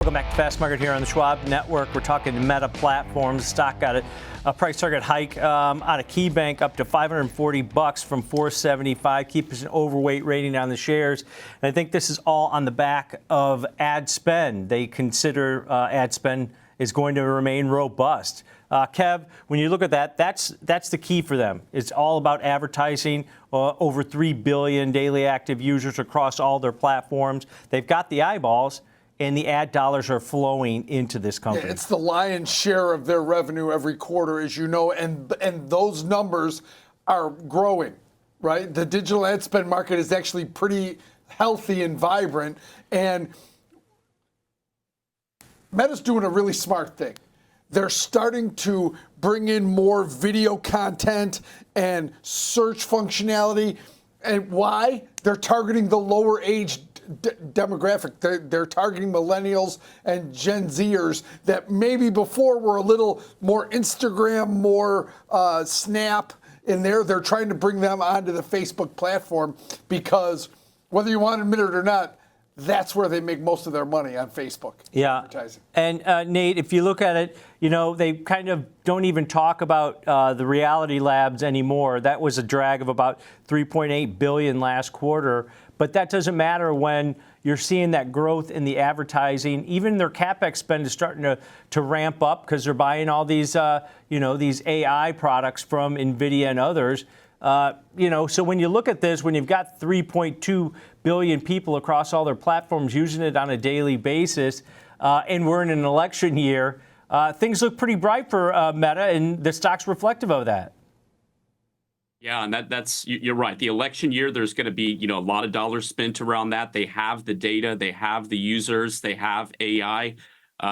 Welcome back to Fast Market here on the Schwab Network. We're talking Meta platforms. Stock got a price target hike out of Keybanc up to $540 from $475. Keeps an overweight rating on the shares. And I think this is all on the back of ad spend. They consider ad spend is going to remain robust. Kev, when you look at that, that's the key for them. It's all about advertising. Over 3 billion daily active users across all their platforms. They've got the eyeballs, and the ad dollars are flowing into this company. Yeah, it's the lion's share of their revenue every quarter, as you know, and those numbers are growing, right? The digital ad spend market is actually pretty healthy and vibrant, and Meta's doing a really smart thing. They're starting to bring in more video content and search functionality. And why? They're targeting the lower age demographic. They're targeting millennials and Gen Zers that maybe before were a little more Instagram, more Snap in there. They're trying to bring them onto the Facebook platform because whether you want to admit it or not, that's where they make most of their money on Facebook. Yeah. Advertising. And Nate, if you look at it, you know, they kind of don't even talk about the reality labs anymore. That was a drag of about $3.8 billion last quarter. But that doesn't matter when you're seeing that growth in the advertising. Even their CapEx spend is starting to ramp up because they're buying all these, these AI products from NVIDIA and others. So when you look at this, when you've got 3.2 billion people across all their platforms using it on a daily basis, and we're in an election year, things look pretty bright for Meta, and the stock's reflective of that. Yeah, and that's you're right. The election year, there's going to be a lot of dollars spent around that. They have the data, they have the users, they have AI.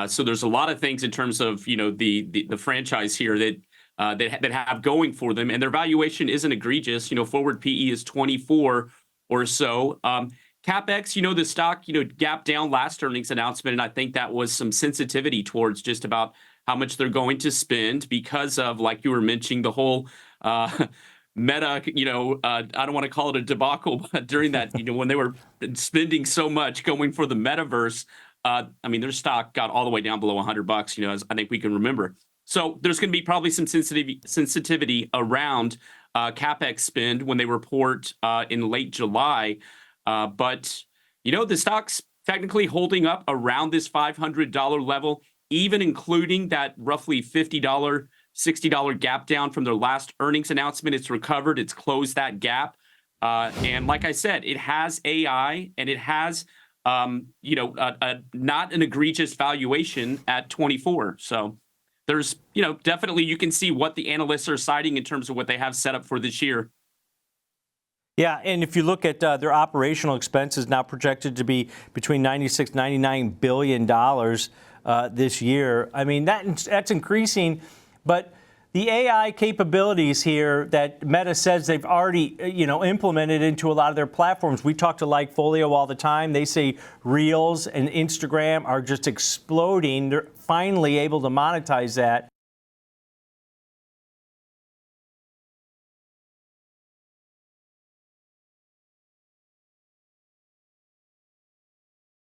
So there's a lot of things in terms of the franchise here that have going for them, and their valuation isn't egregious. Forward PE is 24 or so. CapEx, the stock gapped down last earnings announcement, and I think that was some sensitivity towards just about how much they're going to spend because of, like you were mentioning, the whole Meta, I don't want to call it a debacle, but during that, when they were spending so much going for the metaverse, their stock got all the way down below $100, as I think we can remember. So there's going to be probably some sensitivity around CapEx spend when they report in late July. But the stock's technically holding up around this $500 level, even including that roughly $50, $60 gap down from their last earnings announcement. It's recovered. It's closed that gap. And like I said, it has AI and it has, not an egregious valuation at 24. So there's, definitely you can see what the analysts are citing in terms of what they have set up for this year. Yeah, and if you look at their operational expenses now projected to be between $96, $99 billion this year, that's increasing. But the AI capabilities here that Meta says they've already, implemented into a lot of their platforms. We talk to Likefolio all the time. They say Reels and Instagram are just exploding. They're finally able to monetize that.